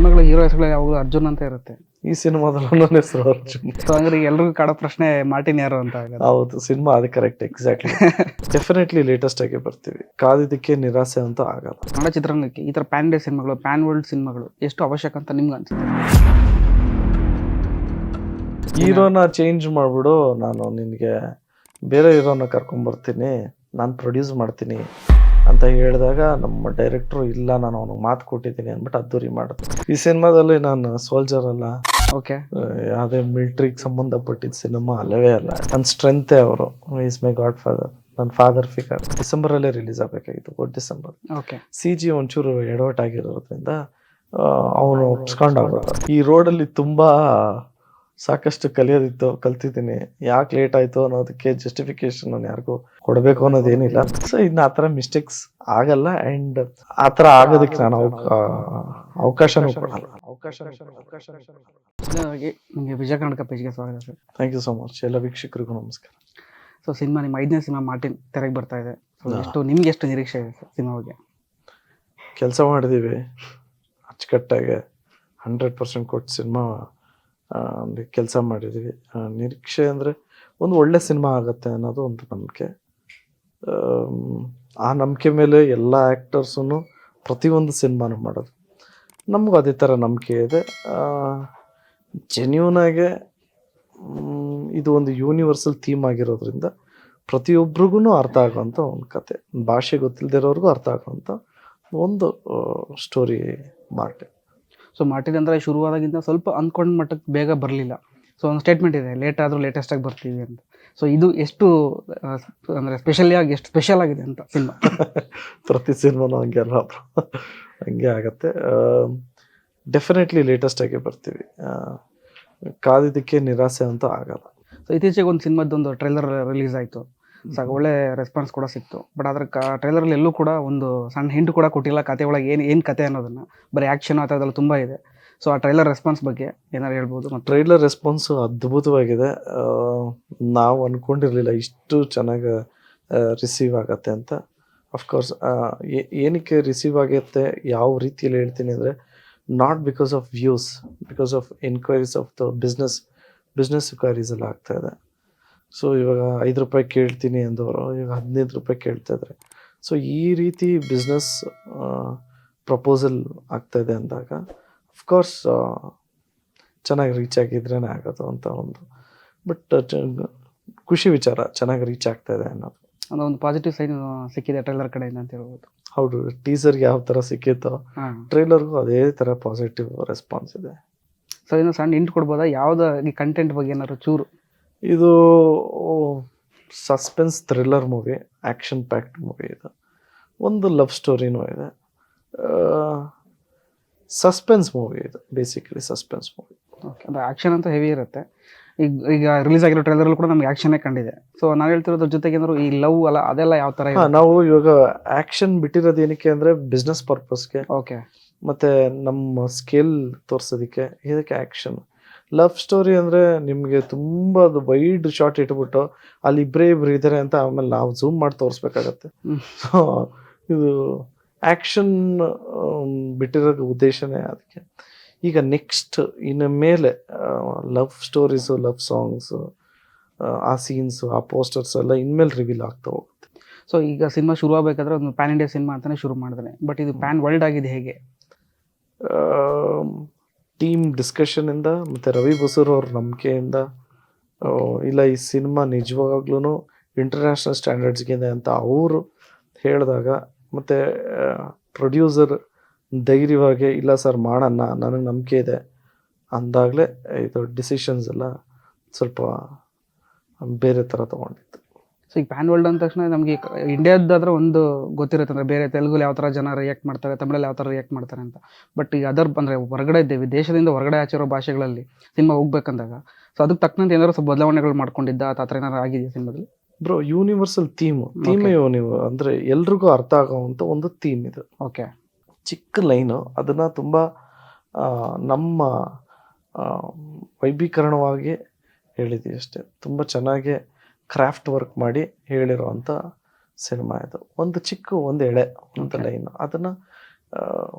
ಸಿನಿಮಾಗಳ ಹೀರೋ ಹೆಸರುಗಳು ಯಾವಾಗಲೂ ಅರ್ಜುನ್ ಅಂತ ಇರುತ್ತೆ. ಈ ಸಿನಿಮಾದಲ್ಲಿ ನನ್ನ ಹೆಸರು ಅರ್ಜುನ್. ಸೊ ಹಂಗಾರೆ ಎಲ್ರಿಗೂ ಕಾಡೋ ಪ್ರಶ್ನೆ ಮಾರ್ಟಿನ್ ಯಾರು ಅಂತ ಆಗುತ್ತೆ. ಹೌದು, ಸಿನಿಮಾ ಅದು ಕರೆಕ್ಟ್, ಎಕ್ಸಾಕ್ಟ್ಲಿ. ಡೆಫಿನೆಟ್ಲಿ ಲೇಟೆಸ್ಟ್ ಆಗಿ ಬರ್ತೀವಿ, ಕಾದಿದ್ದಕ್ಕೆ ನಿರಾಸೆ ಅಂತ ಆಗಲ್ಲ. ಕನ್ನಡ ಚಿತ್ರರಂಗಕ್ಕೆ ಈ ಥರ ಪ್ಯಾನ್ ಇಂಡಿಯಾ ಸಿನಿಮಾಗಳು, ಪ್ಯಾನ್ ವರ್ಲ್ಡ್ ಸಿನಿಮಾಗಳು ಎಷ್ಟು ಅವಶ್ಯಕ ಅಂತ ನಿಮ್ಗೆ ಅನ್ಸುತ್ತೆ? ಹೀರೋನ ಚೇಂಜ್ ಮಾಡ್ಬಿಡು, ನಾನು ನಿನಗೆ ಬೇರೆ ಹೀರೋನ ಕರ್ಕೊಂಬರ್ತೀನಿ, ನಾನು ಪ್ರೊಡ್ಯೂಸ್ ಮಾಡ್ತೀನಿ ಅಂತ ಹೇಳಿದಾಗ ನಮ್ಮ ಡೈರೆಕ್ಟ್ರು ಇಲ್ಲ, ನಾನು ಅವನಿಗೆ ಮಾತು ಕೊಟ್ಟಿದ್ದೀನಿ ಅಂದ್ಬಿಟ್ಟು ಅದ್ದೂರಿ ಮಾಡಿದ್ರು. ಈ ಸಿನಿಮಾದಲ್ಲಿ ನಾನು ಸೋಲ್ಜರ್ ಅಲ್ಲ, ಓಕೆ, ಯಾವುದೇ ಮಿಲ್ಟ್ರಿಗೆ ಸಂಬಂಧಪಟ್ಟಿದ್ದ ಸಿನಿಮಾ ಅಲ್ಲವೇ ಅಲ್ಲ. ನನ್ನ ಸ್ಟ್ರೆಂತೆ ಅವರು, ಈಸ್ ಮೈ ಗಾಡ್ ಫಾದರ್, ನನ್ನ ಫಾದರ್ ಫಿಗರ್. ಡಿಸೆಂಬರಲ್ಲೇ ರಿಲೀಸ್ ಆಗಬೇಕಾಗಿತ್ತು, ಡಿಸೆಂಬರ್. ಓಕೆ, CG ಒಂಚೂರು ಎಡವಟ್ಟಾಗಿರೋದ್ರಿಂದ ಅವನು ಒಪ್ಸ್ಕೊಂಡಾಗ್ಬಿಟ್ಟ. ಈ ರೋಡಲ್ಲಿ ತುಂಬ ಸಾಕಷ್ಟು ಕಲಿಯೋದಿತ್ತು, ಕಲ್ತಿದ್ದೀನಿ. ಯಾಕೆ ಲೇಟ್ ಆಯಿತು ಅನ್ನೋದಕ್ಕೆ ಜಸ್ಟಿಫಿಕೇಶನ್ ನಾನು ಯಾರಿಗೂ ಕೊಡಬೇಕು ಅನ್ನೋದೇನಿಲ್ಲ. ಸೊ ಇನ್ನು ಆ ಥರ ಮಿಸ್ಟೇಕ್ಸ್ ಆಗಲ್ಲ, ಆ್ಯಂಡ್ ಆ ಥರ ಆಗೋದಕ್ಕೆ ನಾನು ಅವಕಾಶನೂ ಕೊಡಲ್ಲ. ನಿಮಗೆ ವಿಜಯ ಕರ್ನಾಟಕ ಪೇಜ್ಗೆ ಸ್ವಾಗತ sir. Thank you so much. ಎಲ್ಲ ವೀಕ್ಷಕರಿಗೂ ನಮಸ್ಕಾರ. ಸೊ ಸಿನಿಮಾ ನಿಮ್ಮ 5ನೇ ಸಿನಿಮಾ ಮಾರ್ಟಿನ್ ತೆರೆಗೆ ಬರ್ತಾ ಇದೆ. ಸೊ ನಿಮ್ಗೆ ಎಷ್ಟು ನಿರೀಕ್ಷೆ ಇದೆ ಸರ್ ಸಿನಿಮಾ ಬಗ್ಗೆ? ಕೆಲಸ ಮಾಡಿದ್ದೀವಿ ಅಚ್ಚುಕಟ್ಟಾಗಿ, 100% ಕೊಟ್ಟು ಸಿನಿಮಾ ಕೆಲಸ ಮಾಡಿದ್ದೀವಿ. ನಿರೀಕ್ಷೆ ಅಂದರೆ ಒಂದು ಒಳ್ಳೆ ಸಿನಿಮಾ ಆಗುತ್ತೆ ಅನ್ನೋದು ಒಂದು ನಂಬಿಕೆ. ಆ ನಂಬಿಕೆ ಮೇಲೆ ಎಲ್ಲ ಆ್ಯಕ್ಟರ್ಸೂ ಪ್ರತಿಯೊಂದು ಸಿನಿಮಾನು ಮಾಡೋದು, ನಮಗೂ ಅದೇ ಥರ ನಂಬಿಕೆ ಇದೆ. ಜೆನ್ಯೂನಾಗೆ ಇದು ಒಂದು ಯೂನಿವರ್ಸಲ್ ಥೀಮ್ ಆಗಿರೋದ್ರಿಂದ ಪ್ರತಿಯೊಬ್ರಿಗೂ ಅರ್ಥ ಆಗೋವಂಥ ಒಂದು ಕತೆ, ಭಾಷೆ ಗೊತ್ತಿಲ್ಲದಿರೋರ್ಗೂ ಅರ್ಥ ಆಗೋವಂಥ ಒಂದು ಸ್ಟೋರಿ ಮಾರ್ಟಿನ್. ಸೊ ಮಾರ್ಟಿನ್ ಅಂದರೆ ಶುರುವಾದಾಗಿಂದ ಸ್ವಲ್ಪ ಅಂದ್ಕೊಂಡ ಮಟ್ಟಕ್ಕೆ ಬೇಗ ಬರಲಿಲ್ಲ. ಸೊ ಒಂದು ಸ್ಟೇಟ್ಮೆಂಟ್ ಇದೆ, ಲೇಟ್ ಆದರೂ ಲೇಟೆಸ್ಟಾಗಿ ಬರ್ತೀವಿ ಅಂತ. ಸೊ ಇದು ಎಷ್ಟು ಅಂದರೆ ಎಷ್ಟು ಸ್ಪೆಷಲ್ ಆಗಿದೆ ಅಂತ ಸಿನಿಮಾ? ಪ್ರತಿ ಸಿನಿಮಾನು ಹಂಗೆ ಅಲ್ಲ, ಹಂಗೆ ಆಗತ್ತೆ. ಡೆಫಿನೆಟ್ಲಿ ಲೇಟೆಸ್ಟಾಗಿ ಬರ್ತೀವಿ, ಕಾದಿದ್ದಕ್ಕೆ ನಿರಾಸೆ ಅಂತ ಆಗಲ್ಲ. ಸೊ ಇತ್ತೀಚೆಗೆ ಒಂದು ಸಿನಿಮಾದೊಂದು ಟ್ರೈಲರ್ ರಿಲೀಸ್ ಆಯಿತು. ಸೊ ಒಳ್ಳೆ ರೆಸ್ಪಾನ್ಸ್ ಕೂಡ ಸಿಕ್ತು. ಬಟ್ ಅದ್ರ ಟ್ರೈಲರಲ್ಲಿ ಎಲ್ಲೂ ಕೂಡ ಒಂದು ಸಣ್ಣ ಹಿಂಟ್ ಕೂಡ ಕೊಟ್ಟಿಲ್ಲ ಕತೆ ಒಳಗೆ ಏನು ಕತೆ ಅನ್ನೋದನ್ನು. ಬರೀ ಆ್ಯಕ್ಷನ್ ಆ ಥರದ್ದೆಲ್ಲ ತುಂಬ ಇದೆ. ಸೊ ಆ ಟ್ರೈಲರ್ ರೆಸ್ಪಾನ್ಸ್ ಬಗ್ಗೆ ಏನಾರು ಹೇಳ್ಬೋದು? ಮತ್ತು ಟ್ರೈಲರ್ ರೆಸ್ಪಾನ್ಸು ಅದ್ಭುತವಾಗಿದೆ. ನಾವು ಅಂದ್ಕೊಂಡಿರಲಿಲ್ಲ ಇಷ್ಟು ಚೆನ್ನಾಗಿ ರಿಸೀವ್ ಆಗತ್ತೆ ಅಂತ. ಅಫ್ಕೋರ್ಸ್ ಏನಕ್ಕೆ ರಿಸೀವ್ ಆಗುತ್ತೆ, ಯಾವ ರೀತಿಯಲ್ಲಿ ಹೇಳ್ತೀನಿ ಅಂದರೆ, not because of views, because of enquiries of the business queries ಎಲ್ಲ ಆಗ್ತಾಯಿದೆ. ಸೊ ಇವಾಗ 5 ರೂಪಾಯಿ ಕೇಳ್ತೀನಿ ಅಂದವರು ಇವಾಗ 15 ರೂಪಾಯಿ ಕೇಳ್ತಾ ಇದ್ದಾರೆ. ಸೊ ಈ ರೀತಿ ಬಿಸ್ನೆಸ್ ಪ್ರಪೋಸಲ್ ಆಗ್ತಾಯಿದೆ ಅಂದಾಗ ಅಫ್ಕೋರ್ಸ್ ಚೆನ್ನಾಗಿ ರೀಚ್ ಆಗಿದ್ರೇ ಆಗೋದು ಅಂತ ಒಂದು. ಬಟ್ ಖುಷಿ ವಿಚಾರ, ಚೆನ್ನಾಗಿ ರೀಚ್ ಆಗ್ತಾಯಿದೆ ಅನ್ನೋದು. ಒಂದು ಪಾಸಿಟಿವ್ ಸೈನ್ ಸಿಕ್ಕಿದೆ ಟ್ರೈಲರ್ ಕಡೆಯಿಂದ ಅಂತ ಹೇಳ್ಬೋದು. ಹೌದು, ಟೀಸರ್ಗೆ ಯಾವ ಥರ ಸಿಕ್ಕಿತ್ತೋ ಟ್ರೈಲರ್ಗೂ ಅದೇ ಥರ ಪಾಸಿಟಿವ್ ರೆಸ್ಪಾನ್ಸ್ ಇದೆ. ಸೊ ಇನ್ನು ಸಣ್ಣ ಹಿಂಟ್ ಕೊಡ್ಬೋದಾ, ಯಾವುದೋ ಈ ಕಂಟೆಂಟ್ ಬಗ್ಗೆ ಏನಾದ್ರು ಚೂರು? ಇದು suspense thriller movie, action packed movie. ಇದು ಒಂದು ಲವ್ ಸ್ಟೋರಿನೂ ಇದೆ, ಸಸ್ಪೆನ್ಸ್ ಮೂವಿ. ಇದು ಬೇಸಿಕಲಿ ಸಸ್ಪೆನ್ಸ್ ಮೂವಿ. ಓಕೆ, ಅದು ಆ್ಯಕ್ಷನ್ ಅಂತ ಹೆವಿ ಇರುತ್ತೆ. ಈಗ ರಿಲೀಸ್ ಆಗಿರೋ ಟ್ರೈಲರಲ್ಲಿ ಕೂಡ ನಮ್ಗೆ ಆ್ಯಕ್ಷನ್ನೇ ಕಂಡಿದೆ. ಸೊ ನಾನು ಹೇಳ್ತಿರೋದ್ರ ಜೊತೆಗೆ ಏನಾದ್ರು ಈ ಲವ್ ಅಲ್ಲ ಅದೆಲ್ಲ ಯಾವ ಥರ? ನಾವು ಇವಾಗ ಆ್ಯಕ್ಷನ್ ಬಿಟ್ಟಿರೋದು ಏನಕ್ಕೆ ಅಂದರೆ ಬಿಸ್ನೆಸ್ ಪರ್ಪಸ್ಗೆ. ಓಕೆ, ಮತ್ತು ನಮ್ಮ ಸ್ಕೇಲ್ ತೋರಿಸೋದಕ್ಕೆ ಇದಕ್ಕೆ ಆ್ಯಕ್ಷನ್. ಲವ್ ಸ್ಟೋರಿ ಅಂದರೆ ನಿಮಗೆ ತುಂಬ ಅದು ವೈಡ್ ಶಾಟ್ ಇಟ್ಬಿಟ್ಟು ಅಲ್ಲಿ ಇಬ್ಬರೇ ಇದ್ದಾರೆ ಅಂತ ಆಮೇಲೆ ನಾವು ಝೂಮ್ ಮಾಡಿ ತೋರಿಸ್ಬೇಕಾಗತ್ತೆ. ಸೊ ಇದು ಆ್ಯಕ್ಷನ್ ಬಿಟ್ಟಿರೋ ಉದ್ದೇಶನೇ ಅದಕ್ಕೆ. ಈಗ ನೆಕ್ಸ್ಟ್ ಇನ್ನು ಮೇಲೆ ಲವ್ ಸ್ಟೋರೀಸು, ಲವ್ ಸಾಂಗ್ಸು, ಆ ಸೀನ್ಸು, ಆ ಪೋಸ್ಟರ್ಸ್ ಎಲ್ಲ ಇನ್ಮೇಲೆ ರಿವೀಲ್ ಆಗ್ತಾ ಹೋಗುತ್ತೆ. ಸೊ ಈಗ ಸಿನಿಮಾ ಶುರು ಆಗಬೇಕಾದ್ರೆ ಒಂದು ಪ್ಯಾನ್ ಇಂಡಿಯಾ ಸಿನಿಮಾ ಅಂತಲೇ ಶುರು ಮಾಡಿದ್ರೆ, ಬಟ್ ಇದು ಪ್ಯಾನ್ ವರ್ಲ್ಡ್ ಆಗಿದೆ ಹೇಗೆ? ಟೀಮ್ ಡಿಸ್ಕಷನಿಂದ ಮತ್ತು ರವಿ ಬಸೂರ್ ಅವ್ರ ನಂಬಿಕೆಯಿಂದ, ಇಲ್ಲ ಈ ಸಿನಿಮಾ ನಿಜವಾಗ್ಲೂ ಇಂಟರ್ನ್ಯಾಷನಲ್ ಸ್ಟ್ಯಾಂಡರ್ಡ್ಸ್ಗಿದೆ ಅಂತ ಅವರು ಹೇಳಿದಾಗ, ಮತ್ತು ಪ್ರೊಡ್ಯೂಸರ್ ಧೈರ್ಯವಾಗಿ ಇಲ್ಲ ಸರ್ ಮಾಡೋಣ, ನನಗೆ ನಂಬಿಕೆ ಇದೆ ಅಂದಾಗಲೇ ಇದು ಡಿಸಿಷನ್ಸ್ ಎಲ್ಲ ಸ್ವಲ್ಪ ಬೇರೆ ಥರ ತೊಗೊಂಡಿತ್ತು. ಸೊ ಈಗ ಪ್ಯಾನ್ ವರ್ಲ್ಡ್ ಅಂದ ತಕ್ಷಣ ನಮಗೆ ಇಂಡಿಯಾದಾದ್ರೆ ಒಂದು ಗೊತ್ತಿರುತ್ತೆ, ಅಂದರೆ ಬೇರೆ ತೆಲುಗಲ್ಲಿ ಯಾವ ಥರ ಜನ ರಿಯಾಕ್ಟ್ ಮಾಡ್ತಾರೆ, ತಮಿಳಲ್ಲಿ ಯಾವ ಥರ ರಿಯಾಕ್ಟ್ ಮಾಡ್ತಾರೆ ಅಂತ. ಬಟ್ ಈಗ ಅಂದರೆ ಹೊರಗಡೆ ಇದ್ದೇವೆ, ದೇಶದಿಂದ ಹೊರಗಡೆ ಆಚಿರೋ ಭಾಷೆಗಳಲ್ಲಿ ಸಿನಿಮಾ ಹೋಗ್ಬೇಕಂದಾಗ ಸೊ ಅದಕ್ಕೆ ತಕ್ಕಂತೆ ಏನಾದ್ರು ಸ್ವಲ್ಪ ಬದಲಾವಣೆಗಳು ಮಾಡ್ಕೊಂಡಿದ್ದ ಆ ಥರ ಏನಾರು ಆಗಿದೆಯಾ ಸಿನಿಮಾದಲ್ಲಿ? ಬ್ರೋ, ಯೂನಿವರ್ಸಲ್ ಥೀಮೇ ಅಂದರೆ ಎಲ್ರಿಗೂ ಅರ್ಥ ಆಗೋವಂಥ ಒಂದು ಥೀಮ್ ಇದು. ಓಕೆ, ಚಿಕ್ಕ ಲೈನು ಅದನ್ನು ತುಂಬ ನಮ್ಮ ವೈಭೀಕರಣವಾಗಿ ಹೇಳಿದ್ದೀವಿ ಅಷ್ಟೇ. ತುಂಬ ಚೆನ್ನಾಗಿ ಕ್ರಾಫ್ಟ್ ವರ್ಕ್ ಮಾಡಿ ಹೇಳಿರೋವಂಥ ಸಿನಿಮಾ ಇದು. ಒಂದು ಎಳೆ ಒಂದು ಲೈನು ಅದನ್ನು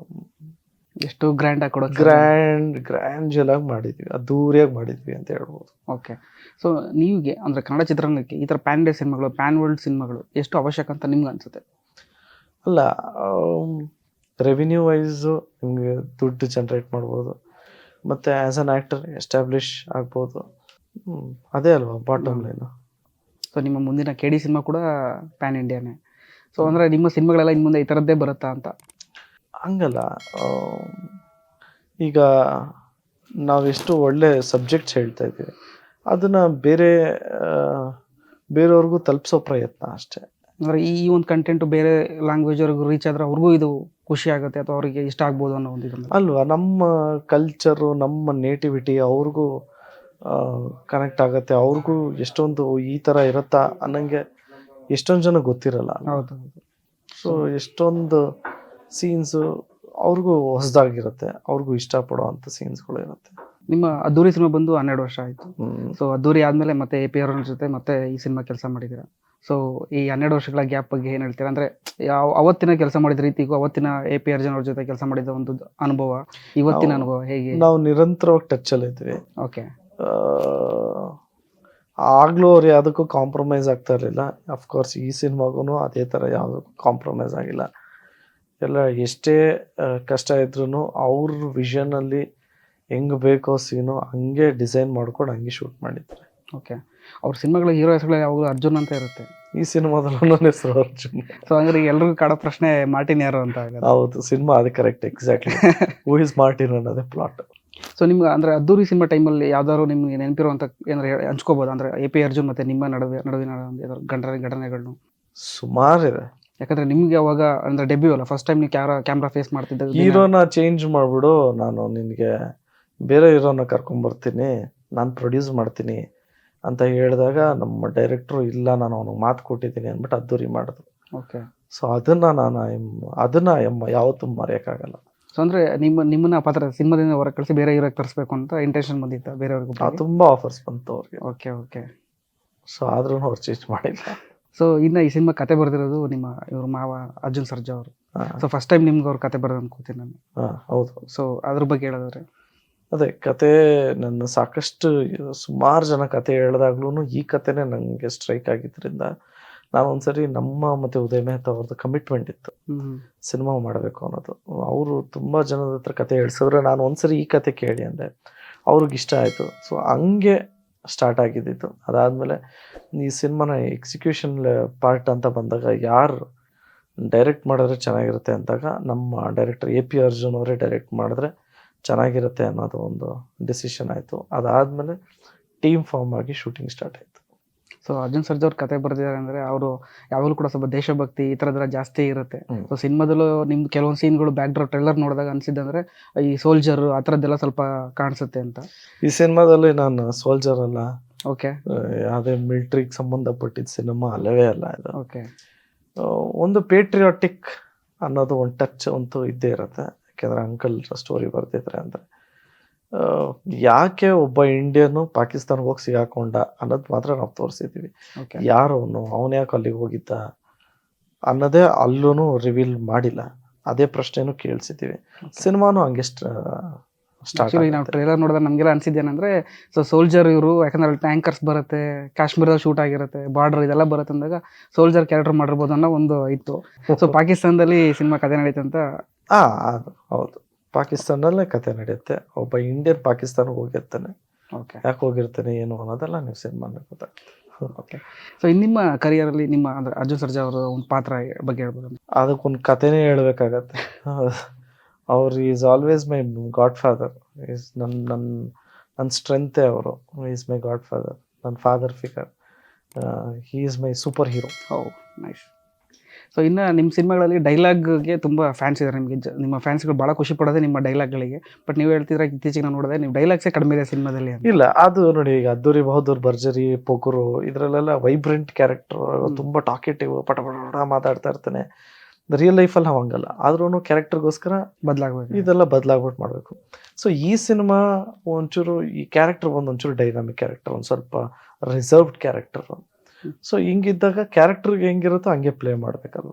ಎಷ್ಟು ಗ್ರ್ಯಾಂಡ್ ಆಗಿ ಕೊಡೋಕೆ ಗ್ರ್ಯಾಂಜಲ್ ಆಗಿ ಮಾಡಿದ್ವಿ, ಅದ್ದೂರಿಯಾಗಿ ಮಾಡಿದ್ವಿ ಅಂತ ಹೇಳ್ಬೋದು. ಓಕೆ. ಸೊ ನೀವಿಗೆ ಅಂದರೆ ಕನ್ನಡ ಚಿತ್ರರಂಗಕ್ಕೆ ಈ ಥರ ಪ್ಯಾನ್ ಇಂಡಿಯಾ ಸಿನಿಮಾಗಳು, ಪ್ಯಾನ್ ವರ್ಲ್ಡ್ ಸಿನಿಮಾಗಳು ಎಷ್ಟು ಅವಶ್ಯಕ ಅಂತ ನಿಮ್ಗೆ ಅನ್ಸುತ್ತೆ? ಅಲ್ಲ, ರೆವಿನ್ಯೂ ವೈಸು ನಿಮಗೆ ದುಡ್ಡು ಜನ್ರೇಟ್ ಮಾಡ್ಬೋದು, ಮತ್ತು ಆ್ಯಸ್ ಅನ್ ಆ್ಯಕ್ಟರ್ ಎಸ್ಟಾಬ್ಲಿಷ್ ಆಗ್ಬೋದು. ಅದೇ ಅಲ್ವಾ ಬಾಟಮ್ ಲೈನು. ಸೊ ನಿಮ್ಮ ಮುಂದಿನ KD ಸಿನಿಮಾ ಕೂಡ ಪ್ಯಾನ್ ಇಂಡಿಯಾನೇ. ಸೊ ಅಂದರೆ ನಿಮ್ಮ ಸಿನಿಮಾಗಳೆಲ್ಲ ಇನ್ನು ಮುಂದೆ ಈ ಥರದ್ದೇ ಬರುತ್ತಾ ಅಂತ? ಹಂಗಲ್ಲ, ಈಗ ನಾವೆಷ್ಟು ಒಳ್ಳೆ ಸಬ್ಜೆಕ್ಟ್ಸ್ ಹೇಳ್ತಾ ಇದ್ದೀವಿ, ಅದನ್ನು ಬೇರೆಯವ್ರಿಗೂ ತಲುಪಿಸೋ ಪ್ರಯತ್ನ ಅಷ್ಟೇ. ಅಂದರೆ ಈ ಒಂದು ಕಂಟೆಂಟು ಬೇರೆ ಲ್ಯಾಂಗ್ವೇಜ್ವರೆಗೂ ರೀಚ್ ಆದರೆ ಅವ್ರಿಗೂ ಇದು ಖುಷಿ ಆಗುತ್ತೆ ಅಥವಾ ಅವರಿಗೆ ಇಷ್ಟ ಆಗ್ಬೋದು ಅನ್ನೋ ಒಂದು ಇದನ್ನು ಅಲ್ವಾ. ನಮ್ಮ ಕಲ್ಚರು, ನಮ್ಮ ನೇಟಿವಿಟಿ ಅವ್ರಿಗೂ ಕನೆಕ್ಟ್ ಆಗುತ್ತೆ. ಅವ್ರಿಗೂ ಎಷ್ಟೊಂದು ಈ ಥರ ಇರುತ್ತಾ ಅನ್ನಂಗೆ ಎಷ್ಟೊಂದು ಜನ ಗೊತ್ತಿರಲ್ಲ. ಹೌದು. ಸೊ ಎಷ್ಟೊಂದು ಸೀನ್ಸು ಅವ್ರಿಗೂ ಹೊಸದಾಗಿರುತ್ತೆ, ಅವ್ರಿಗೂ ಇಷ್ಟಪಡೋ ಅಂಥ ಸೀನ್ಸ್ಗಳು ಇರುತ್ತೆ. ನಿಮ್ಮ ಅದ್ದೂರಿ ಸಿನಿಮಾ ಬಂದು 12 ವರ್ಷ ಆಯಿತು. ಸೊ ಅದ್ದೂರಿ ಆದಮೇಲೆ ಮತ್ತೆ APR ಅವ್ರ ಜೊತೆ ಮತ್ತೆ ಈ ಸಿನಿಮಾ ಕೆಲಸ ಮಾಡಿದ್ದೀರಾ. ಸೊ ಈ 12 ವರ್ಷಗಳ ಗ್ಯಾಪ್ ಬಗ್ಗೆ ಏನು ಹೇಳ್ತೀರಾ? ಅಂದರೆ ಅವತ್ತಿನ ಕೆಲಸ ಮಾಡಿದ ರೀತಿಗೂ ಅವತ್ತಿನ APR ಜನರ ಜೊತೆ ಕೆಲಸ ಮಾಡಿದ ಒಂದು ಅನುಭವ, ಇವತ್ತಿನ ಅನುಭವ ಹೇಗೆ? ನಾವು ನಿರಂತರವಾಗಿ ಟಚ್ಚಲ್ಲಿ ಇದ್ವಿ. ಓಕೆ. ಆಗ್ಲೂ ಅವ್ರು ಯಾವುದಕ್ಕೂ ಕಾಂಪ್ರಮೈಸ್ ಆಗ್ತಾ ಇರಲಿಲ್ಲ. ಅಫ್ಕೋರ್ಸ್ ಈ ಸಿನಿಮಾಗೂ ಅದೇ ಥರ ಯಾವುದಕ್ಕೂ ಕಾಂಪ್ರಮೈಸ್ ಆಗಿಲ್ಲ. ಎಲ್ಲ ಎಷ್ಟೇ ಕಷ್ಟ ಇದ್ರೂ ಅವ್ರ ವಿಷನಲ್ಲಿ ಹೆಂಗೆ ಬೇಕೋ ಸೀನು ಹಂಗೆ ಡಿಸೈನ್ ಮಾಡ್ಕೊಂಡು ಹಂಗೆ ಶೂಟ್ ಮಾಡಿದ್ದಾರೆ. ಓಕೆ. ಅವ್ರ ಸಿನಿಮಾಗಳ ಹೀರೋ ಹೆಸರುಗಳು ಯಾವಾಗಲೂ ಅರ್ಜುನ್ ಅಂತ ಇರುತ್ತೆ. ಈ ಸಿನಿಮಾದಲ್ಲಿ ನನ್ನ ಹೆಸರು ಅರ್ಜುನ್. ಸೊ ಹಂಗಾರೆ ಎಲ್ರಿಗೂ ಕಾಡೋ ಪ್ರಶ್ನೆ ಮಾರ್ಟಿನ್ ಯಾರು ಅಂತ ಆಗುತ್ತೆ. ಹೌದು, ಸಿನಿಮಾ ಅದು correct, exactly. Who is Martin ಅನ್ನೋದೇ ಪ್ಲಾಟ್. ಸೊ ನಿಮ್ಗೆ ಅಂದರೆ ಅದ್ದೂರಿ ಸಿನಿಮಾ ಟೈಮಲ್ಲಿ ಯಾವ್ದಾದ್ರು ನಿಮ್ಗೆ ನೆನಪಿರುವಂಥ ಏನಾರು ಹಂಚ್ಕೋಬೋದು? ಅಂದರೆ AP ಅರ್ಜುನ್ ಮತ್ತು ನಿಮ್ಮ ನಡುವಿನ ಘಟನೆಗಳನ್ನು ಸುಮಾರಿದೆ. ಯಾಕಂದರೆ ನಿಮ್ಗೆ ಅವಾಗ ಅಂದರೆ ಡೆಬ್ಯೂ ಅಲ್ಲ, ಫಸ್ಟ್ ಟೈಮ್ ನೀವು ಕ್ಯಾಮ್ರಾ ಫೇಸ್ ಮಾಡ್ತಿದ್ದ. ಹೀರೋನ ಚೇಂಜ್ ಮಾಡಿಬಿಡು, ನಾನು ನಿನಗೆ ಬೇರೆ ಹೀರೋನ ಕರ್ಕೊಂಬರ್ತೀನಿ, ನಾನು ಪ್ರೊಡ್ಯೂಸ್ ಮಾಡ್ತೀನಿ ಅಂತ ಹೇಳಿದಾಗ ನಮ್ಮ ಡೈರೆಕ್ಟ್ರು ಇಲ್ಲ, ನಾನು ಅವ್ನಿಗೆ ಮಾತು ಕೊಟ್ಟಿದ್ದೀನಿ ಅಂದ್ಬಿಟ್ಟು ಅದ್ದೂರಿ ಮಾಡಿದ್ರು. ಓಕೆ. ಸೊ ಅದನ್ನು ಯಾವತ್ತೂ ಮರೆಯೋಕ್ಕಾಗಲ್ಲ. ಸೊ ಅಂದರೆ ನಿಮ್ಮನ್ನ ಪಾತ್ರ ಸಿನಿಮಾದಿಂದ ಹೊರಗೆ ಕಳಿಸಿ ಬೇರೆ ಹೀರೋಗೆ ತರಿಸ್ಬೇಕು ಅಂತ ಇಂಟೆನ್ಷನ್ ಬಂದಿತ್ತು ಬೇರೆಯವ್ರಿಗೂ? ತುಂಬ ಆಫರ್ಸ್ ಬಂತು ಅವ್ರಿಗೆ. Okay okay. ಸೊ ಆದ್ರೂ ಅವ್ರು ಚೇಂಜ್ ಮಾಡಿಲ್ಲ. ಸೊ ಇನ್ನು ಈ ಸಿನಿಮಾ ಕತೆ ಬರೆದಿರೋದು ನಿಮ್ಮ ಇವ್ರ ಮಾವ ಅರ್ಜುನ್ ಸರ್ಜಾ ಅವರು. ಸೊ ಫಸ್ಟ್ ಟೈಮ್ ನಿಮ್ಗೆ ಅವ್ರ ಕತೆ ಬರೋದು ಅನ್ಕೋತೀನಿ ನಾನು. ಹೌದು. ಸೊ ಅದ್ರ ಬಗ್ಗೆ ಹೇಳೋದಾದ್ರೆ? ಅದೇ ಕತೆ ನನ್ನ ಸಾಕಷ್ಟು ಸುಮಾರು ಜನ ಕತೆ ಹೇಳಿದಾಗ್ಲೂ ಈ ಕತೆನೇ ನನಗೆ ಸ್ಟ್ರೈಕ್ ಆಗಿದ್ದರಿಂದ ನಾನು ಒಂದ್ಸರಿ ನಮ್ಮ ಮತ್ತು ಉದಯ್ ಮೆಹ್ತಾ ಅವ್ರದ್ದು ಕಮಿಟ್ಮೆಂಟ್ ಇತ್ತು ಸಿನಿಮಾ ಮಾಡಬೇಕು ಅನ್ನೋದು. ಅವರು ತುಂಬ ಜನದ ಹತ್ರ ಕತೆ ಹೇಳ್ಸಿದ್ರೆ ನಾನು ಒಂದ್ಸರಿ ಈ ಕತೆ ಕೇಳಿ ಅಂದೆ, ಅವ್ರಿಗೆ ಇಷ್ಟ ಆಯಿತು. ಸೊ ಹಂಗೆ ಸ್ಟಾರ್ಟ್ ಆಗಿದ್ದಿತ್ತು. ಅದಾದಮೇಲೆ ಈ ಸಿನಿಮಾನ ಎಕ್ಸಿಕ್ಯೂಷನ್ ಪಾರ್ಟ್ ಅಂತ ಬಂದಾಗ ಯಾರು ಡೈರೆಕ್ಟ್ ಮಾಡಿದ್ರೆ ಚೆನ್ನಾಗಿರುತ್ತೆ ಅಂದಾಗ ನಮ್ಮ ಡೈರೆಕ್ಟರ್ AP ಅರ್ಜುನ್ ಅವರೇ ಡೈರೆಕ್ಟ್ ಮಾಡಿದ್ರೆ ಚೆನ್ನಾಗಿರುತ್ತೆ ಅನ್ನೋದು ಒಂದು ಡಿಸಿಷನ್ ಆಯಿತು. ಅದಾದಮೇಲೆ ಟೀಮ್ ಫಾರ್ಮ್ ಆಗಿ ಶೂಟಿಂಗ್ ಸ್ಟಾರ್ಟ್ ಆಯಿತು. ಸೊ ಅರ್ಜುನ್ ಸರ್ಜಾ ಅವ್ರು ಕತೆ ಬರೆದಿದ್ದಾರೆ ಅಂದರೆ ಅವರು ಯಾವಾಗಲೂ ಕೂಡ ಸ್ವಲ್ಪ ದೇಶಭಕ್ತಿ ಈ ಥರದ್ದೆಲ್ಲ ಜಾಸ್ತಿ ಇರುತ್ತೆ. ಸೊ ಸಿನಿಮಾದಲ್ಲೂ ನಿಮ್ದು ಕೆಲವೊಂದು ಸೀನ್ಗಳು ಬ್ಯಾಕ್ ಡ್ರಾಪ್ ಟ್ರೈಲರ್ ನೋಡಿದಾಗ ಅನಿಸಿದ್ದಂದರೆ ಈ ಸೋಲ್ಜರ್ ಆ ಥರದ್ದೆಲ್ಲ ಸ್ವಲ್ಪ ಕಾಣಿಸುತ್ತೆ ಅಂತ. ಈ ಸಿನಿಮಾದಲ್ಲಿ ನಾನು ಸೋಲ್ಜರ್ ಅಲ್ಲ. ಓಕೆ. ಯಾವುದೇ ಮಿಲ್ಟ್ರಿಗೆ ಸಂಬಂಧಪಟ್ಟಿದ್ದ ಸಿನಿಮಾ ಅಲ್ಲವೇ ಅಲ್ಲ ಇದು. ಓಕೆ. ಒಂದು ಪೇಟ್ರಿಯಾಟಿಕ್ ಅನ್ನೋದು ಒಂದು ಟಚ್ ಅಂತೂ ಇದ್ದೇ ಇರುತ್ತೆ. ಯಾಕೆಂದರೆ ಅಂಕಲ್ ಸ್ಟೋರಿ ಬರ್ತಿದ್ರೆ ಅಂದರೆ ಯಾಕೆ ಒಬ್ಬ ಇಂಡಿಯನ್ನು ಪಾಕಿಸ್ತಾನಕ್ಕೆ ಹೋಗಿ ಸಿಗಾಕೊಂಡ ಅನ್ನೋದು ಮಾತ್ರ ನಾವು ತೋರಿಸಿದ್ದೀವಿ. ಯಾರು ಅವನು ಯಾಕೆ ಅಲ್ಲಿಗೆ ಹೋಗಿದ್ದ ಅನ್ನೋದೇ ಅಲ್ಲೂ ರಿವೀಲ್ ಮಾಡಿಲ್ಲ. ಅದೇ ಪ್ರಶ್ನೆನೂ ಕೇಳಿಸಿದ್ದೀವಿ. ಸಿನಿಮಾನು ಹಂಗೆ ಸ್ಟಾರ್ಟ್. ನಾವು ಟ್ರೈಲರ್ ನೋಡಿದ್ರೆ ನಮಗೆಲ್ಲ ಅನಿಸಿದ್ದೇನೆಂದರೆ ಸೊ ಸೋಲ್ಜರ್ ಇವರು, ಯಾಕಂದ್ರೆ ಟ್ಯಾಂಕರ್ಸ್ ಬರುತ್ತೆ, ಕಾಶ್ಮೀರದಲ್ಲಿ ಶೂಟ್ ಆಗಿರುತ್ತೆ, ಬಾರ್ಡರ್ ಇದೆಲ್ಲ ಬರುತ್ತೆ ಅಂದಾಗ ಸೋಲ್ಜರ್ ಕ್ಯಾರೆಕ್ಟರ್ ಮಾಡಿರ್ಬೋದು ಅನ್ನೋ ಒಂದು ಇತ್ತು. ಸೊ ಪಾಕಿಸ್ತಾನದಲ್ಲಿ ಸಿನಿಮಾ ಕಥೆ ನಡೀತೆ ಅಂತ. ಹೌದು, ಪಾಕಿಸ್ತಾನದಲ್ಲೇ ಕತೆ ನಡೆಯುತ್ತೆ. ಒಬ್ಬ ಇಂಡಿಯನ್ ಪಾಕಿಸ್ತಾನಕ್ಕೆ ಹೋಗಿರ್ತಾನೆ. ಓಕೆ. ಯಾಕೆ ಹೋಗಿರ್ತಾನೆ ಏನು ಅನ್ನೋದೆಲ್ಲ ನೀವು ಸಿನಿಮಾ ಗೊತ್ತಾಗ್ತದೆ. ಓಕೆ. ಸೊ ನಿಮ್ಮ ಕರಿಯರಲ್ಲಿ ನಿಮ್ಮ ಅಂದರೆ ಅರ್ಜುನ್ ಸರ್ಜಾ ಅವರ ಒಂದು ಪಾತ್ರ ಬಗ್ಗೆ ಹೇಳ್ಬೋದು? ಅದಕ್ಕೊಂದು ಕಥೆನೇ ಹೇಳ್ಬೇಕಾಗತ್ತೆ. ಅವ್ರು is always my god father. Is ನನ್ನ ಸ್ಟ್ರೆಂತೇ ಅವರು. ಈಸ್ ಮೈ ಗಾಡ್ ಫಾದರ್, ನನ್ನ father figure. He is my super hero. Nice. So ಇನ್ನು ನಿಮ್ಮ ಸಿನಿಮಾಗಳಲ್ಲಿ ಡೈಲಾಗ್ಗೆ ತುಂಬ ಫ್ಯಾನ್ಸ್ ಇದ್ದಾರೆ ನಿಮಗೆ. ನಿಮ್ಮ ಫ್ಯಾನ್ಸ್ಗಳು ಭಾಳ ಖುಷಿ ಪಡೋದೇ ನಿಮ್ಮ ಡೈಲಾಗ್ಗಳಿಗೆ. ಬಟ್ ನೀವು ಹೇಳ್ತಿದ್ರೆ ಇತ್ತೀಚೆಗೆ ನಾನು ನೋಡಿದೆ ನೀವು ಡೈಲಾಗ್ಸೇ ಕಡಿಮೆ ಇದೆ ಸಿನಿಮಾದಲ್ಲಿ. ಇಲ್ಲ, ಅದು ನೋಡಿ, ಈಗ ಅದ್ದೂರಿ ಬಹದ್ದೂರ್, ಭರ್ಜರಿ, ಪೊಗರು ಇದರಲ್ಲೆಲ್ಲ ವೈಬ್ರೆಂಟ್ ಕ್ಯಾರೆಕ್ಟರ್, ತುಂಬ ಟಾಕೆಟಿವ್, ಪಟ ಮಾತಾಡ್ತಾ ಇರ್ತಾನೆ. ರಿಯಲ್ ಲೈಫಲ್ಲಿ ನಾವು ಹಂಗಲ್ಲ. ಆದ್ರೂ ಕ್ಯಾರೆಕ್ಟರ್ಗೋಸ್ಕರ ಬದಲಾಗಬೇಕು, ಇದೆಲ್ಲ ಬದಲಾಗ್ಬಿಟ್ಟು ಮಾಡಬೇಕು. ಸೊ ಈ ಸಿನಿಮಾ ಒಂಚೂರು ಈ ಕ್ಯಾರೆಕ್ಟರ್ ಒಂಚೂರು ಡೈನಾಮಿಕ್ ಕ್ಯಾರೆಕ್ಟರ್, ಒಂದು ಸ್ವಲ್ಪ ರಿಸರ್ವ್ಡ್ ಕ್ಯಾರೆಕ್ಟರ್. ಸೊ ಹಿಂಗಿದ್ದಾಗ ಕ್ಯಾರೆಕ್ಟರ್ಗೆ ಹೆಂಗಿರುತ್ತೋ ಹಂಗೆ ಪ್ಲೇ ಮಾಡಬೇಕಲ್ವ.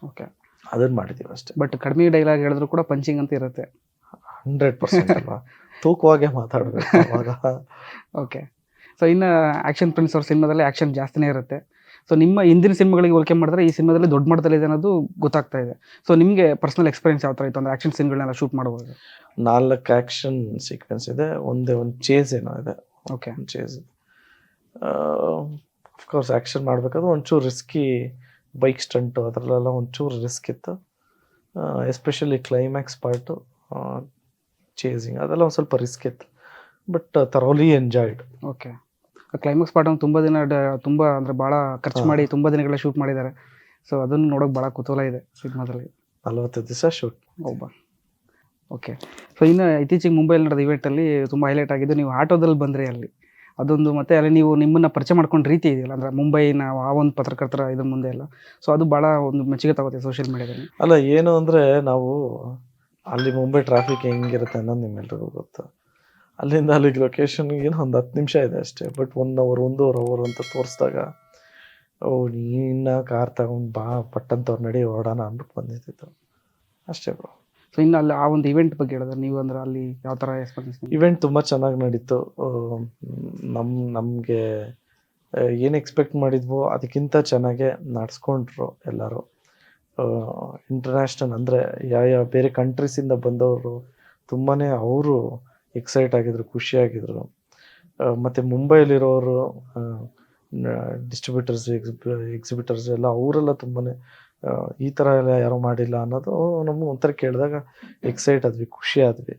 ಓಕೆ, ಅದನ್ನು ಮಾಡಿದ್ದೀವಿ ಅಷ್ಟೇ. ಬಟ್ ಕಡಿಮೆ ಡೈಲಾಗ್ ಹೇಳಿದ್ರು ಕೂಡ ಪಂಚಿಂಗ್ ಅಂತ ಇರುತ್ತೆ. 100% ಅಲ್ವಾ, ತೂಕವಾಗೇ ಮಾತಾಡಬೇಕು ಅವಾಗ. ಓಕೆ. ಸೊ ಇನ್ನು ಆ್ಯಕ್ಷನ್ ಪ್ರಿನ್ಸ್ ಅವ್ರ ಸಿನಿಮಾದಲ್ಲಿ ಆ್ಯಕ್ಷನ್ ಜಾಸ್ತಿನೇ ಇರುತ್ತೆ. ಸೊ ನಿಮ್ಮ ಹಿಂದಿನ ಸಿನಿಮಾಗಳಿಗೆ ಹೋಲಿಕೆ ಮಾಡಿದ್ರೆ ಈ ಸಿನಿಮಾದಲ್ಲಿ ದೊಡ್ಡ ಮಟ್ಟದಲ್ಲಿದೆ ಅನ್ನೋದು ಗೊತ್ತಾಗ್ತಾ ಇದೆ. ಸೊ ನಿಮಗೆ ಪರ್ಸನಲ್ ಎಕ್ಸ್ಪೀರಿಯನ್ಸ್ ಯಾವ ಥರ ಇತ್ತು ಅಂದರೆ ಆ್ಯಕ್ಷನ್ ಸೀನ್ಗಳನ್ನೆಲ್ಲ ಶೂಟ್ ಮಾಡುವಾಗ? 4 ಆ್ಯಕ್ಷನ್ ಸೀಕ್ವೆನ್ಸ್ ಇದೆ, ಒಂದು ಚೇಸ್ ಏನೋ ಇದೆ. ಓಕೆ. ಚೇಸ್ ಅಫ್ಕೋರ್ಸ್ ಆ್ಯಕ್ಷನ್ ಮಾಡಬೇಕಾದ್ರೆ ಒಂಚೂರು ರಿಸ್ಕಿ, ಬೈಕ್ ಸ್ಟಂಟು ಅದರಲ್ಲೆಲ್ಲ ಒಂಚೂರು ರಿಸ್ಕ್ ಇತ್ತು. ಎಸ್ಪೆಷಲಿ ಕ್ಲೈಮ್ಯಾಕ್ಸ್ ಪಾರ್ಟು, ಚೇಸಿಂಗ್ ಅದೆಲ್ಲ ಒಂದು ಸ್ವಲ್ಪ ರಿಸ್ಕ್ ಇತ್ತು, but thoroughly enjoyed. Okay. Climax part ತುಂಬ ದಿನ ತುಂಬ ಅಂದರೆ ಭಾಳ ಖರ್ಚು ಮಾಡಿ ತುಂಬ ದಿನಗಳ ಶೂಟ್ ಮಾಡಿದ್ದಾರೆ. ಸೊ ಅದನ್ನು ನೋಡೋಕೆ ಭಾಳ ಕುತೂಹಲ ಇದೆ ಸಿನಿಮಾದಲ್ಲಿ. 40 ದಿವಸ ಶೂಟ್. ಒಬ್ಬ. ಓಕೆ. ಸೊ ಇನ್ನು ಇತ್ತೀಚೆಗೆ ಮುಂಬೈಲಿ ನಡೆದ ಇವೆಂಟಲ್ಲಿ ತುಂಬ ಹೈಲೈಟ್ ಆಗಿದ್ದು ನೀವು ಆಟೋದಲ್ಲಿ ಬಂದ್ರಿ ಅಲ್ಲಿ. ಅದೊಂದು ಮತ್ತೆ ಅಲ್ಲಿ ನೀವು ನಿಮ್ಮನ್ನು ಪರಿಚಯ ಮಾಡ್ಕೊಂಡು ರೀತಿ ಇದೆಯಲ್ಲ, ಅಂದರೆ ಮುಂಬೈನ ಆ ಒಂದು ಪತ್ರಕರ್ತರ ಇದ್ರ ಮುಂದೆ ಎಲ್ಲ. ಸೊ ಅದು ಭಾಳ ಒಂದು ಮೆಚ್ಚುಗೆ ತಗೋತೀವಿ ಸೋಷಿಯಲ್ ಮೀಡಿಯಾದಲ್ಲಿ. ಅಲ್ಲ, ಏನು ಅಂದರೆ ನಾವು ಅಲ್ಲಿ ಮುಂಬೈ ಟ್ರಾಫಿಕ್ ಹೆಂಗಿರುತ್ತೆ ಅನ್ನೋದು ನಿಮ್ಮೆಲ್ರಿಗೂ ಗೊತ್ತು. ಅಲ್ಲಿಂದ ಅಲ್ಲಿಗೆ ಲೊಕೇಶನ್ಗೆ ಏನೋ ಒಂದು 10 ನಿಮಿಷ ಇದೆ ಅಷ್ಟೇ, ಬಟ್ 1 ಅವರ್ 1.5 ಅವರ್ ಅಂತ ತೋರಿಸಿದಾಗ ನೀನು ಕಾರ್ ತಗೊಂಡು ಬಾ ಪಟ್ಟಂತವ್ರು ನಡಿ ಹೊರಡೋಣ ಅಂದ್ಬಿಟ್ಟು ಬಂದಿದ್ದು ಅಷ್ಟೇ ಬ್ರೋ. ಸೊ ಇನ್ನು ಅಲ್ಲಿ ಆ ಒಂದು ಇವೆಂಟ್ ಬಗ್ಗೆ ಹೇಳಿದ್ರೆ ನೀವು, ಅಂದ್ರೆ ಅಲ್ಲಿ ಯಾವ ಥರ ಎಕ್ಸ್ಪೀರಿಯನ್ಸ್? ಇವೆಂಟ್ ತುಂಬ ಚೆನ್ನಾಗಿ ನಡೀತು. ನಮಗೆ ಏನು ಎಕ್ಸ್ಪೆಕ್ಟ್ ಮಾಡಿದ್ವೋ ಅದಕ್ಕಿಂತ ಚೆನ್ನಾಗೇ ನಡೆಸ್ಕೊಂಡ್ರು ಎಲ್ಲರೂ. ಇಂಟರ್ನ್ಯಾಷನಲ್ ಅಂದರೆ ಯಾವ ಬೇರೆ ಕಂಟ್ರೀಸಿಂದ ಬಂದವರು ತುಂಬಾ ಅವರು ಎಕ್ಸೈಟ್ ಆಗಿದ್ರು, ಖುಷಿಯಾಗಿದ್ರು. ಮತ್ತು ಮುಂಬೈಲಿರೋರು ಡಿಸ್ಟ್ರಿಬ್ಯೂಟರ್ಸ್, ಎಕ್ಸಿಬಿಟರ್ಸ್ ಎಲ್ಲ ಅವರೆಲ್ಲ ತುಂಬಾ ಈ ಥರ ಎಲ್ಲ ಯಾರೂ ಮಾಡಿಲ್ಲ ಅನ್ನೋದು ನಮ್ಗೆ ಒಂಥರ ಕೇಳಿದಾಗ ಎಕ್ಸೈಟ್ ಆದ್ವಿ, ಖುಷಿ ಆದ್ವಿ.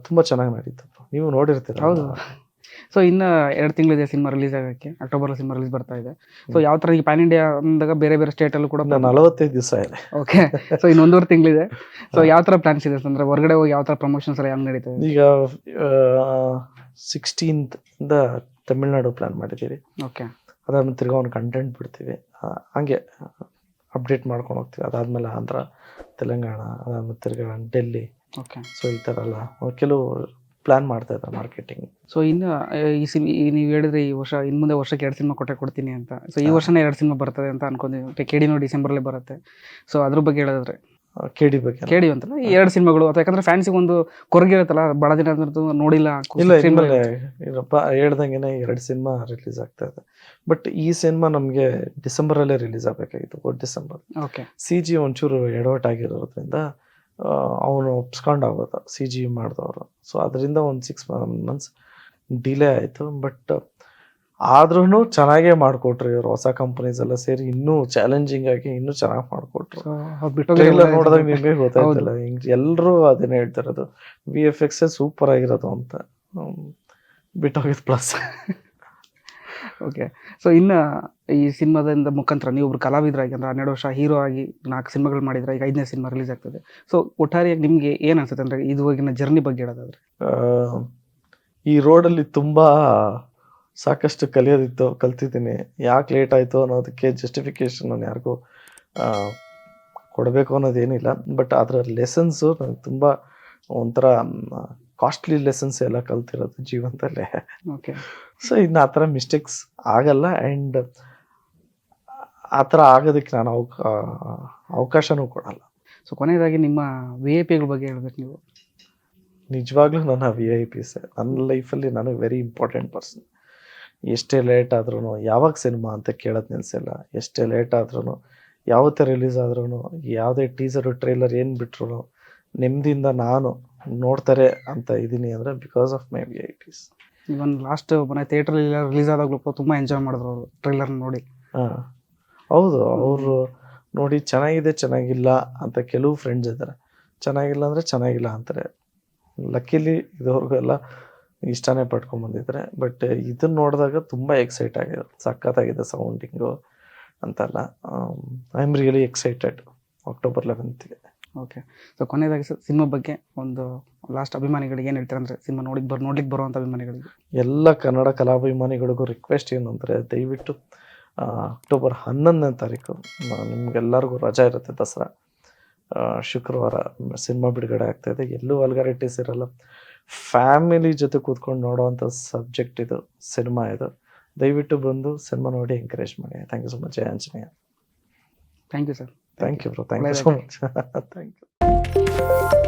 ತುಂಬ ಚೆನ್ನಾಗಿ ನಡೀತು. ನೀವು ನೋಡಿರ್ತೀರ. ಹೌದು. ಸೊ ಇನ್ನು 2 ತಿಂಗಳಿದೆ ಸಿನಿಮಾ ರಿಲೀಸ್ ಆಗೋಕ್ಕೆ. ಅಕ್ಟೋಬರ್ ಸಿನಿಮಾ ರಿಲೀಸ್ ಬರ್ತಾ ಇದೆ. ಸೊ ಯಾವ ಥರ ಈಗ ಪ್ಯಾನ್ ಇಂಡಿಯಾ ಅಂದಾಗ ಬೇರೆ ಬೇರೆ ಸ್ಟೇಟಲ್ಲೂ ಕೂಡ 45 ದಿವಸ ಇದೆ. ಓಕೆ. ಸೊ ಇನ್ನು 1.5 ತಿಂಗಳಿದೆ. ಸೊ ಯಾವ ಥರ ಪ್ಲಾನ್ಸ್ ಇದೆ ಅಂದರೆ ಹೊರಗಡೆ ಹೋಗಿ ಯಾವ ಥರ ಪ್ರಮೋಷನ್ಸ್ ಎಲ್ಲ ಹೆಂಗೆ ನಡೀತದೆ? ಈಗ 16th ಇಂದ ತಮಿಳ್ನಾಡು ಪ್ಲ್ಯಾನ್ ಮಾಡಿದ್ದೀವಿ. ಓಕೆ. ಅದಾದ್ಮೇಲೆ ತಿರ್ಗಾ ಒಂದು ಕಂಟೆಂಟ್ ಬಿಡ್ತೀವಿ, ಹಾಗೆ ಅಪ್ಡೇಟ್ ಮಾಡ್ಕೊಂಡು ಹೋಗ್ತೀವಿ. ಅದಾದಮೇಲೆ ಆಂಧ್ರ, ತೆಲಂಗಾಣ, ಅದಾದ್ಮೇಲೆ ತಿರ್ಗಾ ಡೆಲ್ಲಿ. ಓಕೆ. ಸೊ ಈ ಥರ ಎಲ್ಲ ಕೆಲವು ಪ್ಲ್ಯಾನ್ ಮಾಡ್ತಾ ಇದ್ದಾರೆ ಮಾರ್ಕೆಟಿಂಗ್. ಸೊ ಇನ್ನು ನೀವು ಹೇಳಿದ್ರೆ ಈ ವರ್ಷ ಇನ್ನು ಮುಂದೆ ವರ್ಷಕ್ಕೆ 2 ಸಿನಿಮಾ ಕೊಡ್ತೀನಿ ಅಂತ. ಸೊ ಈ ವರ್ಷನೇ 2 ಸಿನಿಮಾ ಬರ್ತದೆ ಅಂತ ಅನ್ಕೊಂತೀವಿ. KD ಡಿಸೆಂಬರ್ಲೇ ಬರುತ್ತೆ. ಸೊ ಅದ್ರ ಬಗ್ಗೆ ಹೇಳಿದ್ರೆ KD ಬಗ್ಗೆ KD ಅಂತಲ್ಲ, ಈ 2 ಸಿನಿಮಾಗಳು ಅಥವಾ ಯಾಕಂದ್ರೆ ಫ್ಯಾನ್ಸಿಗೆ ಒಂದು ಕೊರಗೆ ಇರುತ್ತಲ್ಲ, ಭಾಳ ದಿನ ನೋಡಿಲ್ಲ. ಇಲ್ಲ, ಇಲ್ಲಪ್ಪ ಹೇಳ್ದಂಗೆ 2 ಸಿನಿಮಾ ರಿಲೀಸ್ ಆಗ್ತಾ ಇದೆ. ಬಟ್ ಈ ಸಿನಿಮಾ ನಮಗೆ ಡಿಸೆಂಬರಲ್ಲೇ ರಿಲೀಸ್ ಆಗಬೇಕಾಗಿತ್ತು, ಡಿಸೆಂಬರ್. ಓಕೆ. CG ಒಂಚೂರು ಎಡವಟ್ಟಾಗಿರೋದ್ರಿಂದ ಅವನು ಒಪ್ಸ್ಕೊಂಡಾಗೋದು CG ಮಾಡಿದವರು. ಸೊ ಅದರಿಂದ ಒಂದು 6 months ಡಿಲೇ ಆಯಿತು. ಬಟ್ ಆದ್ರೂ ಚೆನ್ನಾಗೇ ಮಾಡಿಕೊಟ್ರು ಇವರು. ಹೊಸ ಕಂಪನೀಸ್ ಎಲ್ಲ ಸೇರಿ ಇನ್ನೂ ಚಾಲೆಂಜಿಂಗ್ ಆಗಿ ಇನ್ನೂ ಚೆನ್ನಾಗಿ ಮಾಡಿಕೊಟ್ರು. ಟ್ರೈಲರ್ ನೋಡಿದಾಗ ನಿಮಗೆ ಗೊತ್ತಾಯ್ತಲ್ಲ, ಎಲ್ಲರೂ ಅದನ್ನೇ ಹೇಳ್ತಿರೋದು, VFX ಸೂಪರ್ ಆಗಿರೋದು ಅಂತ. ಬಿಟ್ಟೋಗಿದ್ದು ಪ್ಲಸ್. ಓಕೆ. ಸೊ ಇನ್ನು ಈ ಸಿನಿಮಾದಿಂದ ಮುಖಾಂತರ ನೀವು ಒಬ್ರು ಕಲಾವಿದರಾಗಿ ಅಂದರೆ 12 ವರ್ಷ ಹೀರೋ ಆಗಿ 4 ಸಿನಿಮಾಗಳು ಮಾಡಿದ್ರೆ, ಈಗ 5ನೇ ಸಿನಿಮಾ ರಿಲೀಸ್ ಆಗ್ತದೆ. ಸೊ ಒಟ್ಟಾರೆಯಾಗಿ ನಿಮಗೆ ಏನು ಅನ್ಸುತ್ತೆ ಅಂದರೆ ಇದುವರೆಗಿನ ಜರ್ನಿ ಬಗ್ಗೆ ಹೇಳೋದಾದ್ರೆ? ಈ ರೋಡಲ್ಲಿ ತುಂಬ ಸಾಕಷ್ಟು ಕಲ್ತಿದ್ದೀನಿ. ಯಾಕೆ ಲೇಟ್ ಆಯಿತು ಅನ್ನೋದಕ್ಕೆ ಜಸ್ಟಿಫಿಕೇಶನ್ ನಾನು ಯಾರಿಗೂ ಕೊಡಬೇಕು ಅನ್ನೋದೇನಿಲ್ಲ. ಬಟ್ ಅದರ ಲೆಸನ್ಸು ನನಗೆ ತುಂಬ ಒಂಥರ ಕಾಸ್ಟ್ಲಿ ಲೆಸನ್ಸ್ ಎಲ್ಲ ಕಲ್ತಿರೋದು ಜೀವನದಲ್ಲೇ. ಓಕೆ. ಸೊ ಇನ್ನು ಆ ಥರ ಮಿಸ್ಟೇಕ್ಸ್ ಆಗಲ್ಲ, ಆ್ಯಂಡ್ ಆ ಥರ ಆಗೋದಕ್ಕೆ ನಾನು ಅವಕಾಶನೂ ಕೊಡಲ್ಲ. ಸೊ ಕೊನೆಯದಾಗಿ ನಿಮ್ಮ VIP ಬಗ್ಗೆ ಹೇಳ್ಬೇಕು ನೀವು. ನಿಜವಾಗ್ಲೂ ನನ್ನ VIPs ನನ್ನ ಲೈಫಲ್ಲಿ ನನಗೆ ವೆರಿ ಇಂಪಾರ್ಟೆಂಟ್ ಪರ್ಸನ್. ಎಷ್ಟೇ ಲೇಟ್ ಆದ್ರೂ, ಯಾವಾಗ ಸಿನಿಮಾ ಅಂತ ಕೇಳೋದು ನೆನೆಸಿಲ್ಲ. ಎಷ್ಟೇ ಲೇಟ್ ಆದ್ರೂ, ಯಾವತ್ತೇ ರಿಲೀಸ್ ಆದ್ರೂ, ಯಾವುದೇ ಟೀಸರು ಟ್ರೈಲರ್ ಏನು ಬಿಟ್ರು ನೆಮ್ಮದಿಯಿಂದ ನಾನು ನೋಡ್ತಾರೆ ಅಂತ ಇದ್ದೀನಿ ಅಂದರೆ because of my VIPs. Even last ಮನೆ ಥಿಯೇಟ್ರಲ್ಲಿ ರಿಲೀಸ್ ಆದಾಗಲೂ ತುಂಬ ಎಂಜಾಯ್ ಮಾಡಿದ್ರು ಅವರು ಟ್ರೈಲರ್ ನೋಡಿ. ಹಾಂ, ಹೌದು. ಅವರು ನೋಡಿ ಚೆನ್ನಾಗಿದೆ, ಚೆನ್ನಾಗಿಲ್ಲ ಅಂತ ಕೆಲವು ಫ್ರೆಂಡ್ಸ್ ಇದ್ದಾರೆ. ಚೆನ್ನಾಗಿಲ್ಲ ಅಂದರೆ ಚೆನ್ನಾಗಿಲ್ಲ ಅಂತಾರೆ. ಲಕ್ಕಿಲಿ ಇದುವರೆಗೂ ಎಲ್ಲ ಇಷ್ಟನೇ ಪಡ್ಕೊಂಡ್ಬಂದಿದ್ದಾರೆ. ಬಟ್ ಇದನ್ನು ನೋಡಿದಾಗ ತುಂಬ ಎಕ್ಸೈಟ್ ಆಗಿದೆ, ಸಖತ್ತಾಗಿದೆ ಸೌಂಡಿಂಗು ಅಂತೆಲ್ಲ. I am really excited October 11th. Okay. So ಕೊನೆಯದಾಗಿ ಸಿನಿಮಾ ಬಗ್ಗೆ ಒಂದು ಲಾಸ್ಟ್ ಅಭಿಮಾನಿಗಳಿಗೆ ಏನು ಹೇಳ್ತಾರೆ ಅಂದರೆ, ಸಿನಿಮಾ ನೋಡ್ಲಿಕ್ಕೆ ಬರುವಂಥ ಅಭಿಮಾನಿಗಳಿಗೆ? ಎಲ್ಲ ಕನ್ನಡ ಕಲಾಭಿಮಾನಿಗಳಿಗೂ ರಿಕ್ವೆಸ್ಟ್ ಏನು ಅಂದರೆ, ದಯವಿಟ್ಟು ಅಕ್ಟೋಬರ್ 11ನೇ ತಾರೀಕು ನಿಮ್ಗೆಲ್ಲರಿಗೂ ರಜಾ ಇರುತ್ತೆ, ದಸರಾ ಶುಕ್ರವಾರ ಸಿನಿಮಾ ಬಿಡುಗಡೆ ಆಗ್ತಾಯಿದೆ. ಎಲ್ಲೂ ವಲ್ಗಾರಿಟೀಸ್ ಇರಲ್ಲ, ಫ್ಯಾಮಿಲಿ ಜೊತೆ ಕೂತ್ಕೊಂಡು ನೋಡೋವಂಥ ಸಬ್ಜೆಕ್ಟ್ ಇದು, ಸಿನಿಮಾ ಇದು. ದಯವಿಟ್ಟು ಬಂದು ಸಿನಿಮಾ ನೋಡಿ ಎಂಕರೇಜ್ ಮಾಡಿ. Thank you so much. ಜಯ Anjaneya. Thank you sir. Thank you bro. Thank you so much. Thank you.